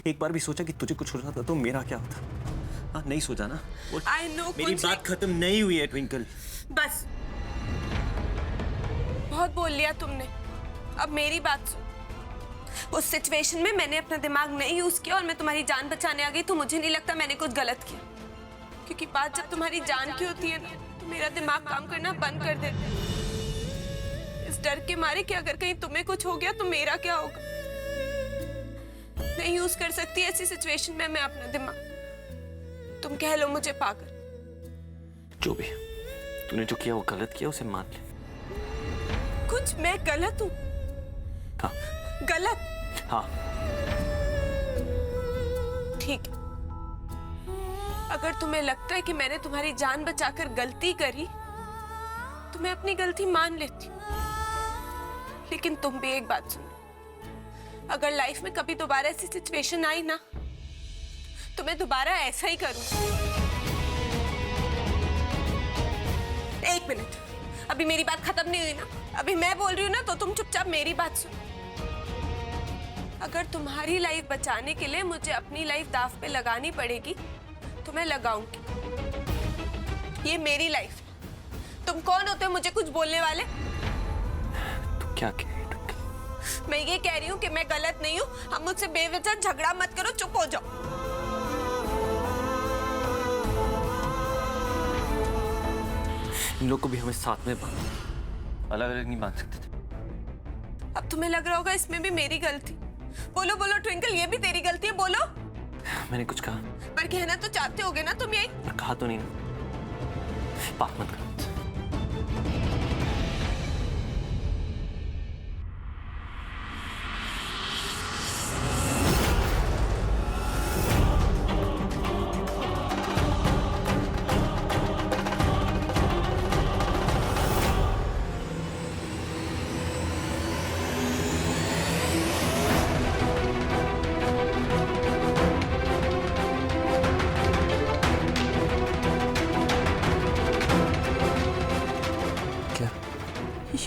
एक बार भी सोचा कि तुझे कुछ हो जाता तो मेरा क्या होता? हाँ, नहीं सोचा ना? I know, मेरी बात खत्म नहीं हुई है ट्विंकल। बस बहुत बोल लिया तुमने, अब मेरी बात सुन। उस सिचुएशन में मैंने अपना दिमाग नहीं यूज किया और मैं तुम्हारी जान बचाने आ गई, तो मुझे नहीं लगता मैंने कुछ गलत किया, क्योंकि बात जब तुम्हारी जान की होती है ना, तो मेरा दिमाग काम करना बंद कर देता है, इस डर के मारे कि अगर कहीं तुम्हें कुछ हो गया तो मेरा क्या होगा। नहीं यूज कर सकती ऐसी सिचुएशन में मैं अपना दिमाग। तुम कह लो मुझे पागल, जो भी तूने जो किया वो गलत किया, उसे मान ले। कुछ मैं गलत हूँ? हाँ। गलत? हाँ। ठीक है, अगर तुम्हें लगता है कि मैंने तुम्हारी जान बचाकर गलती करी तो मैं अपनी गलती मान लेती हूँ, लेकिन तुम भी एक बात सुनो, अगर लाइफ में कभी दोबारा ऐसी सिचुएशन आई ना तो मैं दोबारा ऐसा ही करूँ। एक मिनट, अभी मेरी बात खत्म नहीं हुई ना, अभी मैं बोल रही हूँ ना, तो तुम चुपचाप मेरी बात सुनो। अगर तुम्हारी लाइफ बचाने के लिए मुझे अपनी लाइफ दांव पे लगानी पड़ेगी तो मैं लगाऊंगी। ये मेरी लाइफ है, तुम कौन होते हो मुझे कुछ बोलने वाले? तू क्या कह रही है? मैं ये कह रही हूँ कि मैं गलत नहीं हूँ, हम मुझसे बेवजह झगड़ा मत करो, चुप हो जाओ। इन लोग को भी हमें साथ में बांधो, अलग अलग नहीं बांध सकते थे। अब तुम्हें लग रहा होगा इसमें भी मेरी गलती। बोलो बोलो ट्विंकल, ये भी तेरी गलती है, बोलो। मैंने कुछ कहा? पर कहना तो चाहते होगे ना तुम यही। मैं कहा तो नहीं ना, बात मत करो।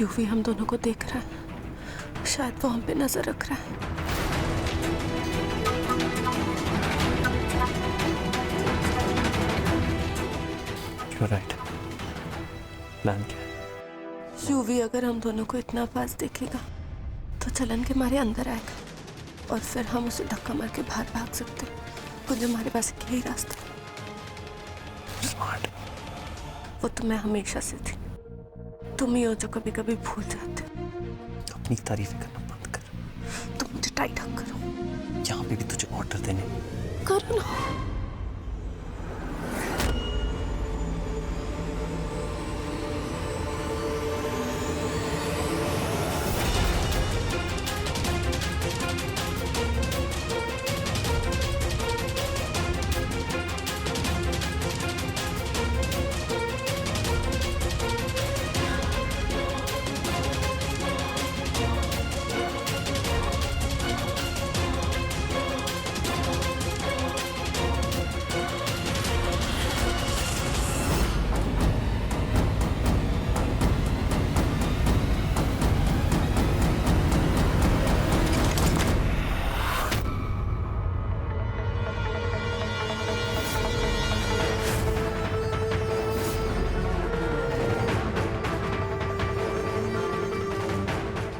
यूवी हम दोनों को देख रहा है, शायद वो हम पे नजर रख रहा है। You're right. प्लान क्या है? यूवी अगर हम दोनों को इतना पास देखेगा तो चलन के मारे अंदर आएगा और फिर हम उसे धक्का मार के बाहर भाग सकते हैं। कुछ हमारे पास एक यही रास्ता है। Smart. वो तो मैं हमेशा से थी, तुम ही हो जो कभी कभी भूल जाते हो। अपनी तारीफें करना बंद कर। तुम मुझे टाइट हक करो। यहाँ पे भी तुझे ऑर्डर देने करो ना।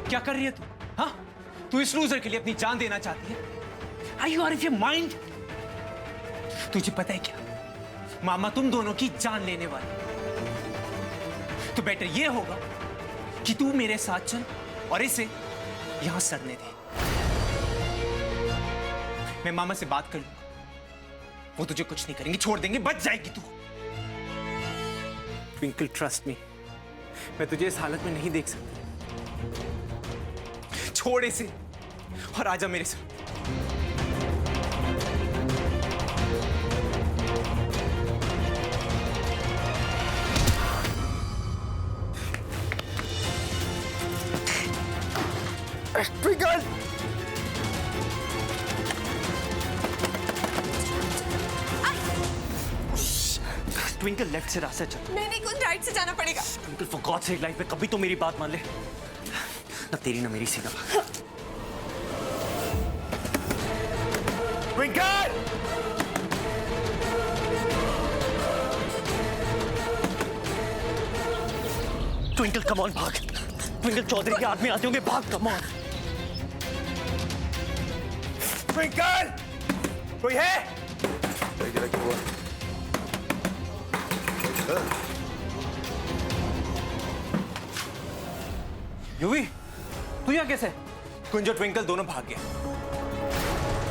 क्या कर रही है तू? हाँ, तू इस लूजर के लिए अपनी जान देना चाहती है? Are you out of your mind? तुझे पता है क्या, मामा तुम दोनों की जान लेने वाले, तो बेटर ये होगा कि तू मेरे साथ चल और इसे यहां सड़ने दे। मैं मामा से बात कर लूंगा, वो तुझे कुछ नहीं करेंगे, छोड़ देंगे, बच जाएगी तू। ट्विंकल ट्रस्ट मी, मैं तुझे इस हालत में नहीं देख सकती। छोड़ इसे और आजा मेरे साथ। ट्विंकल! ट्विंकल लेफ्ट से रास्ता चल। नहीं, कुछ राइट से जाना पड़ेगा। Twinkle for God sake life में कभी तो मेरी बात मान ले, ना तेरी ना मेरी सीधा भाग। ट्विंकल! ट्विंकल कम ऑन, भाग। ट्विंकल चौधरी के आदमी आते होंगे, भाग, कम ऑन। ट्विंकल! कोई है? यूवी, तू यहाँ कैसे? कुंज और ट्विंकल दोनों भाग गए।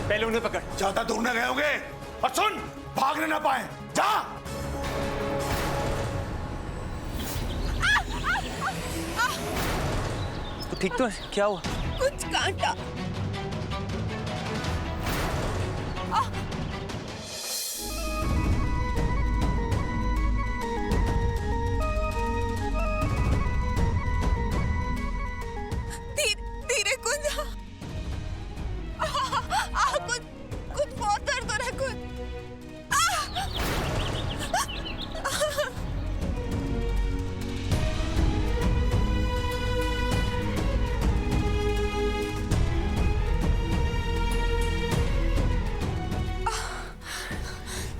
पहले उन्हें पकड़। ज्यादा दूर न गए होंगे। और सुन, भागने ना पाए। जा। तू ठीक तो है? क्या हुआ? कुछ कांटा। धीरे कुछ कुछ बहुत दर्द हो रहा है कुछ।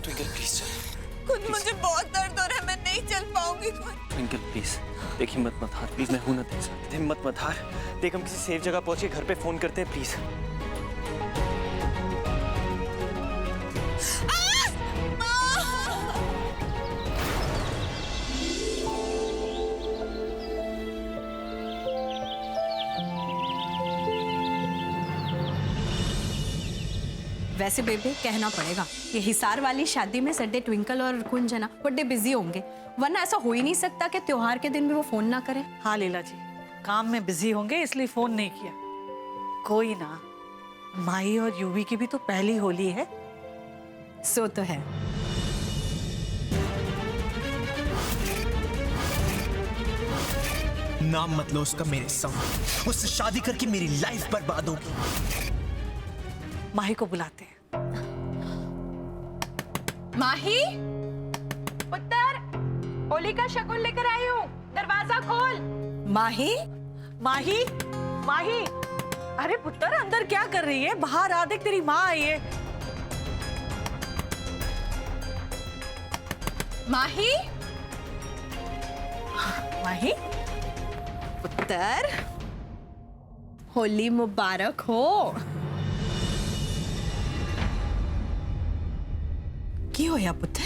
ट्विंकल प्लीज चल। कुछ मुझे बहुत दर्द हो रहा है, मैं नहीं चल पाऊंगी कुछ। ट्विंकल प्लीज, देख हिम्मत मत हार प्लीज, मैं हूं ना तेरे साथ। हिम्मत मत हार, देख हम किसी सेफ जगह पहुंच के घर पे फोन करते हैं प्लीज। वैसे बेबे कहना पड़ेगा, ये हिसार वाली शादी में संडे ट्विंकल और कुंज है ना बड़े बिजी होंगे, वरना ऐसा हो ही नहीं सकता कि त्योहार के दिन भी वो फोन ना करें। हाँ लीला जी, काम में बिजी होंगे इसलिए फोन नहीं किया। कोई ना, माही और यूवी की भी तो पहली होली है। सो तो है। नाम मत लो उसका मेरे संग, उससे शादी करके मेरी लाइफ बर्बाद होगी। माही को बुलाते हैं। माही, पुत्र, होली का शगुन लेकर आई हूँ, दरवाजा खोल। माही, माही, माही, अरे पुत्र अंदर क्या कर रही है? बाहर आ, देख तेरी माँ आई है। माही, माही, पुत्र, होली मुबारक हो। क्यों होया पुत्र?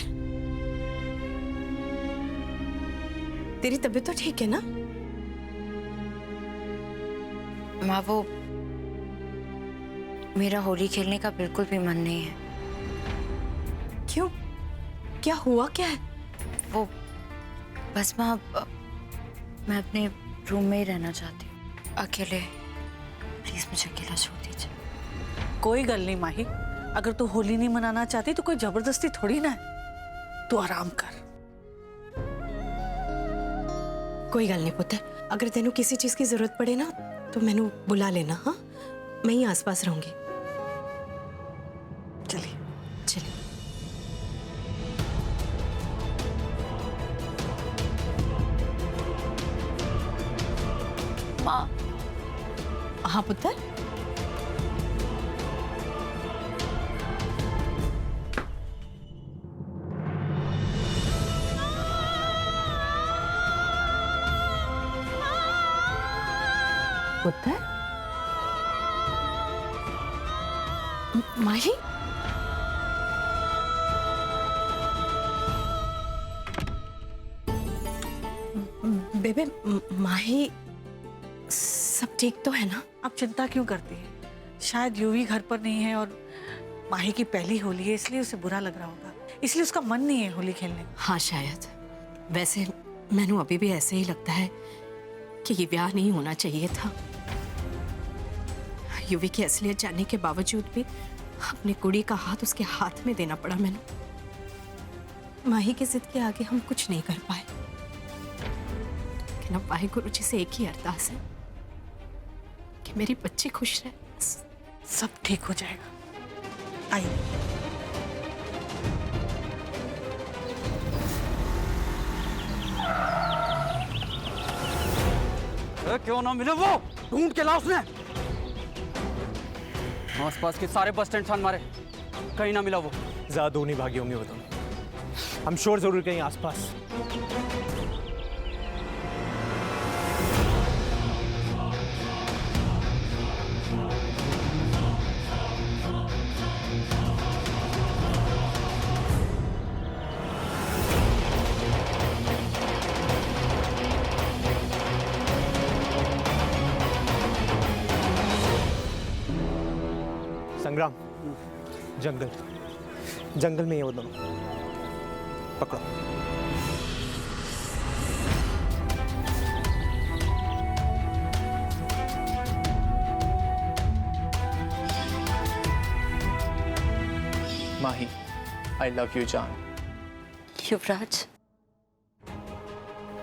तेरी तबीयत तो ठीक है ना? माँ, वो मेरा होली खेलने का बिल्कुल भी मन नहीं है। क्यों? क्या हुआ क्या है? वो बस माँ, मैं अपने रूम में ही रहना चाहती हूँ, अकेले। प्लीज मुझे अकेला छोड़ दीजिए। कोई गल नहीं माही, अगर तू होली नहीं मनाना चाहती तो कोई जबरदस्ती थोड़ी ना है। तू आराम कर। कोई गल नहीं पुत्र, अगर तेनू किसी चीज की जरूरत पड़े ना तो मैनू बुला लेना। हाँ, मैं ही आसपास रहूंगी। चलिए चलिए। माँ, हाँ पुत्र, पुत्र, माही, बेबे, माही सब ठीक तो है ना? आप चिंता क्यों करती है? शायद यूवी घर पर नहीं है और माही की पहली होली है, इसलिए उसे बुरा लग रहा होगा, इसलिए उसका मन नहीं है होली खेलने का। हाँ शायद। वैसे मैनू अभी भी ऐसे ही लगता है कि ये ब्याह नहीं होना चाहिए था। युवी की असलियत जानने के बावजूद भी अपनी कुड़ी का हाथ उसके हाथ में देना पड़ा मैंने। माही की जिद के आगे हम कुछ नहीं कर पाए, लेकिन अब वाहे गुरु जी से एक ही अरदास है कि मेरी बच्ची खुश रहे। सब ठीक हो जाएगा। आइए। क्यों ना मिले वो? ढूंढ के ला उसने। आसपास के सारे बस स्टैंड छान मारे, कहीं ना मिला वो। ज्यादा दूर नहीं भागी होंगी वो दोनों। हम श्योर जरूर कहीं आसपास। संग्राम, जंगल जंगल में ये वो दोनों। पकड़ो। माही, आई लव यू जान। युवराज,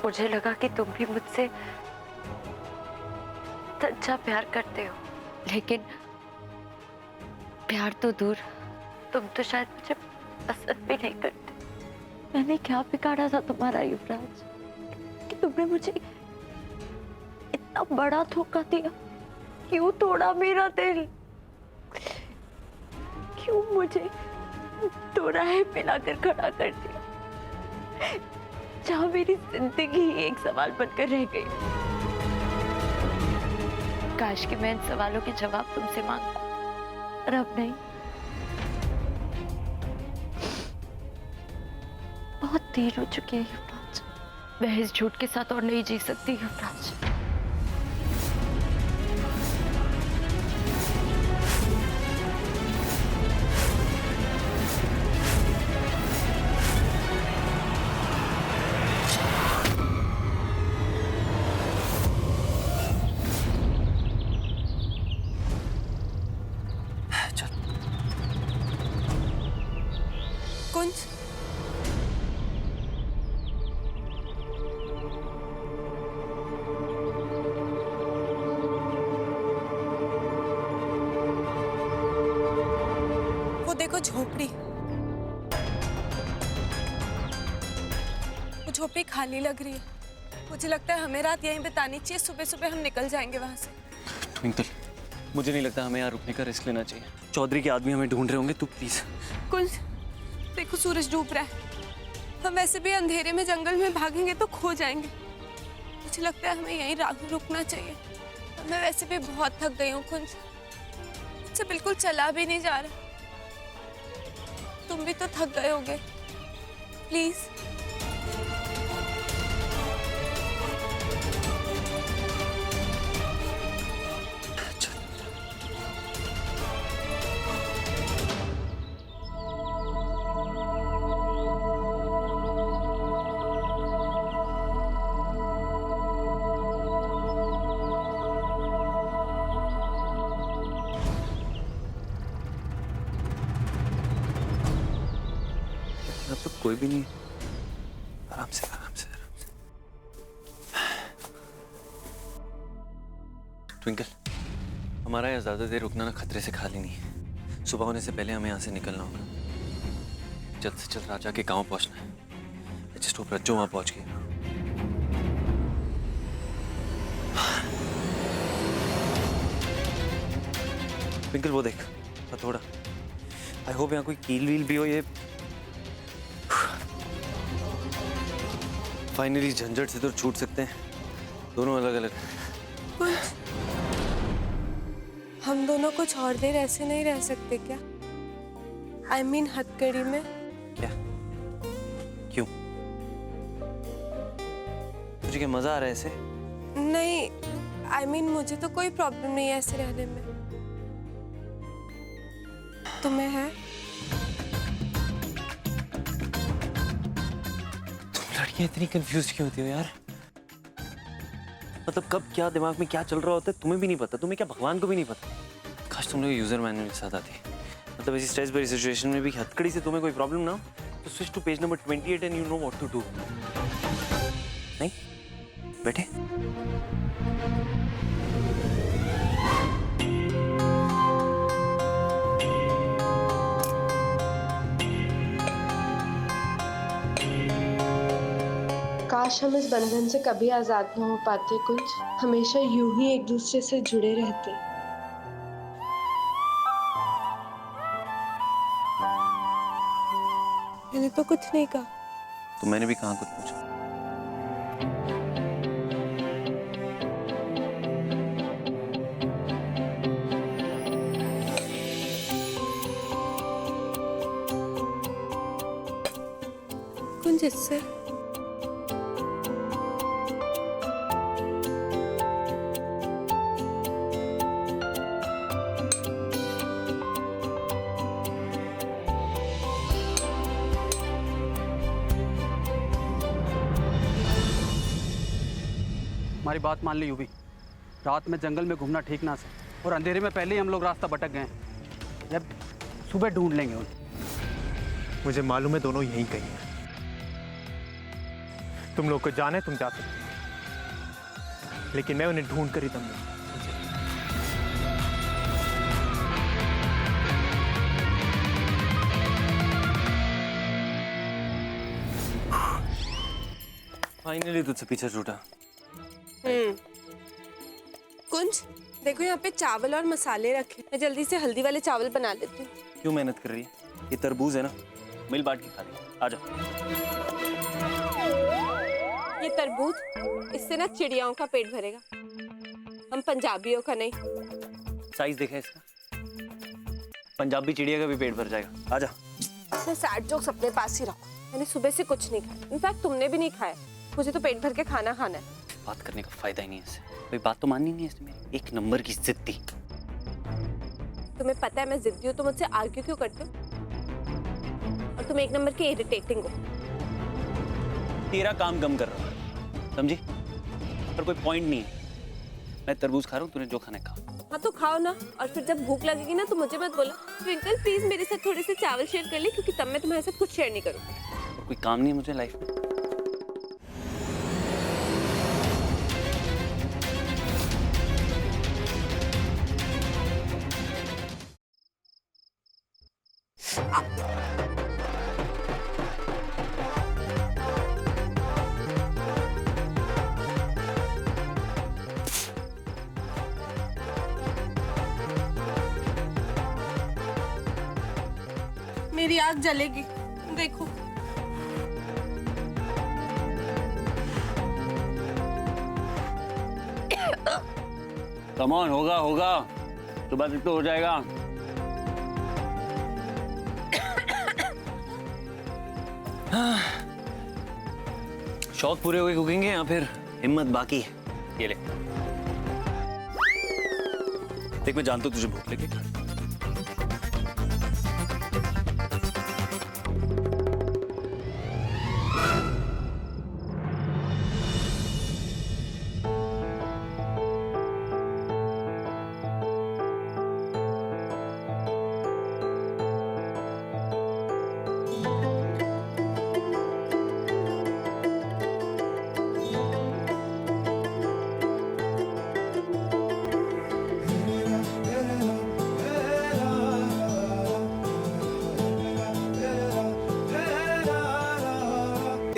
मुझे लगा कि तुम भी मुझसे सच्चा प्यार करते हो, लेकिन प्यार तो दूर, तुम तो शायद मुझे पसंद भी नहीं करते। मैंने क्या बिगाड़ा था तुम्हारा युवराज कि तुमने मुझे इतना बड़ा धोखा दिया? क्यों तोड़ा मेरा दिल? क्यों मुझे दोराहे पे लाकर खड़ा कर दिया, जहां मेरी जिंदगी ही एक सवाल बनकर रह गई? काश कि मैं इन सवालों के जवाब तुमसे मांगता, और अब नहीं। बहुत देर हो चुकी है युवराज, मैं इस झूठ के साथ और नहीं जी सकती युवराज। कुंज, वो देखो झोपड़ी। वो झोपड़ी खाली लग रही है। मुझे लगता है हमें रात यहीं बितानी चाहिए, सुबह सुबह हम निकल जाएंगे वहां से। ट्विंकल, मुझे नहीं लगता हमें यहाँ रुकने का रिस्क लेना चाहिए। चौधरी के आदमी हमें ढूंढ रहे होंगे, तू प्लीज। कुंज, देखो सूरज डूब रहा है। हम वैसे भी अंधेरे में जंगल में भागेंगे तो खो जाएंगे। मुझे लगता है हमें यहीं रुकना चाहिए। मैं वैसे भी बहुत थक गई हूँ कुंज, मुझसे बिल्कुल चला भी नहीं जा रहा। तुम भी तो थक गए होगे, प्लीज। अब तो कोई भी नहीं। आराम से आराम से आराम से। ट्विंकल, हमारा यहाँ ज्यादा देर रुकना ना खतरे से खाली नहीं है। सुबह होने से पहले हमें यहाँ से निकलना होगा। जल्द से जल्द राजा के गांव पहुंचना है। जस्ट होप रज्जो वहां पहुंच गई। ट्विंकल, वो देख थोड़ा। आई होप यहाँ कोई कील वील भी हो। ये फाइनली झंझट से तो छूट सकते हैं, दोनों अलग अलग। हम दोनों कुछ और देर ऐसे नहीं रह सकते क्या? I mean हथकड़ी में। क्या? क्यों? तुझे क्या मजा आ रहा है ऐसे? नहीं, I mean मुझे तो कोई प्रॉब्लम नहीं है ऐसे रहने में। तुम्हें है? लड़कियां इतनी कंफ्यूज क्यों होती हो यार? मतलब कब क्या दिमाग में क्या चल रहा होता है तुम्हें भी नहीं पता। तुम्हें क्या भगवान को भी नहीं पता। काश तुम लोग यूजर मैनुअल के साथ आती। मतलब ऐसी स्ट्रेस भरी सिचुएशन में भी हथकड़ी से तुम्हें कोई प्रॉब्लम ना हो तो switch to page number 28 and you know what to do. नहीं बैठे। काश हम इस बंधन से कभी आजाद न हो पाते कुंज। हमेशा यूं ही एक दूसरे से जुड़े रहते। मैंने तो कुछ नहीं कहा। तो मैंने भी कहाँ कुछ पूछा। कुंज इससे हमारी बात मान ली यूवी। रात में जंगल में घूमना ठीक ना सर, और अंधेरे में पहले ही हम लोग रास्ता भटक गए हैं। अब सुबह ढूंढ लेंगे उन्हें। मुझे मालूम है दोनों यहीं कहीं हैं। तुम लोग को जाने तुम जा सकते, लेकिन मैं उन्हें ढूंढ कर ही दम लूंगा। फाइनली तुझसे पीछा छूटा। कुंज देखो यहाँ पे चावल और मसाले रखे, मैं जल्दी से हल्दी वाले चावल बना लेती हूँ। क्यों मेहनत कर रही है? ये तरबूज है ना, मिल बांट के खा ले। आजा। ये तरबूज, इससे ना चिड़ियाओं का पेट भरेगा, हम पंजाबियों का नहीं। साइज देखा है इसका? पंजाबी चिड़िया का भी पेट भर जाएगा। आजा। तो सैड जोक्स अपने पास ही रखो। मैंने सुबह से कुछ नहीं खाया, इनफैक्ट तुमने भी नहीं खाया। मुझे तो पेट भर के खाना खाना है। बात करने का फायदा ही नहीं है इससे। कोई बात तो माननी नहीं है इसने मेरी। एक नंबर की जिद्दी। तुम्हें पता है मैं जिद्दी हूँ तो मुझसे आर्ग्यू क्यों करते हो? और तुम एक नंबर के इरिटेटिंग हो। तेरा काम कम कर रहा हूँ, समझी? पर कोई पॉइंट नहीं है। मैं तरबूज खा रहा हूँ, तूने जो खाना है खा। हाँ तो खाओ ना, और फिर जब भूख लगेगी ना तो मुझे मत बोलो ट्विंकल प्लीज मेरे साथ थोड़े से चावल शेयर कर ले, क्योंकि तब मैं तुम्हारे साथ कुछ शेयर नहीं करूँगी। और कोई काम नहीं है मुझे लाइफ में। मेरी आग जलेगी, देखो। कम ऑन, होगा होगा, सुबह तक तो हो जाएगा। शौक पूरे हुए कुकिंग के या फिर हिम्मत बाकी है? ये ले देख, मैं जानता हूँ तुझे भूख लगी।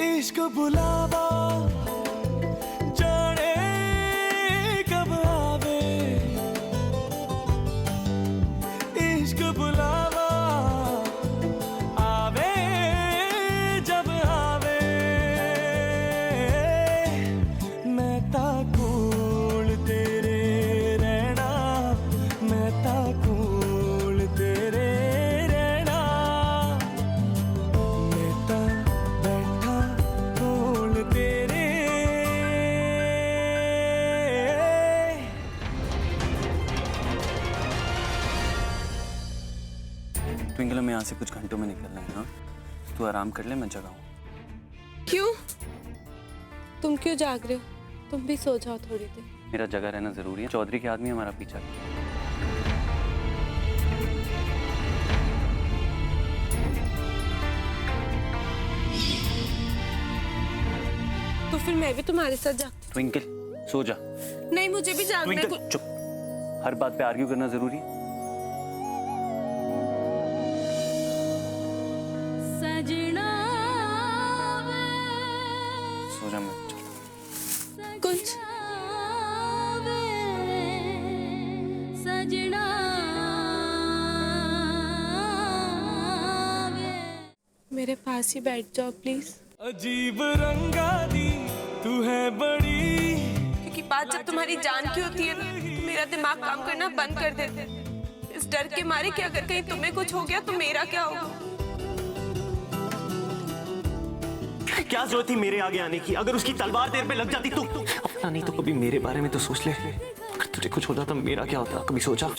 इश्क बुलावा जाने कब आवे, इश्क बुलावा आवे जब आवे, मैं ताकूल तेरे रहना, मैं ताकूल तेरे रहना, मैं ता बैठा कोल तेरे। ट्विंकल, हमें यहाँ से कुछ घंटों में निकलना है। हाँ, तू आराम कर ले, मैं जगा हूँ। क्यों? तुम क्यों जाग रहे हो? तुम भी सो जाओ थोड़ी देर। मेरा जगह रहना जरूरी है। चौधरी के आदमी हमारा पीछा किया। तो फिर मैं भी तुम्हारे साथ जा। ट्विंकल, सो जा। नहीं, मुझे भी जागना है। ट्विंकल, चुप। हर बात पे आर्ग्यू करना जरूरी है? सो जा। मैं कुछ मेरे पास ही बैठ जाओ प्लीज। अजीब रंगा दी तू है बड़ी, क्योंकि बात जब तुम्हारी जान की होती है ना, तो मेरा दिमाग काम करना बंद कर देता है, इस डर के मारे कि अगर कहीं तुम्हें कुछ हो गया तो मेरा क्या होगा। क्या जरूरत थी मेरे आगे आने की? अगर उसकी तलवार तेरे पे लग जाती तो अपना नहीं तो कभी मेरे बारे में तो सोच ले। अगर तुझे कुछ हो जाता मेरा क्या होता, कभी सोचा?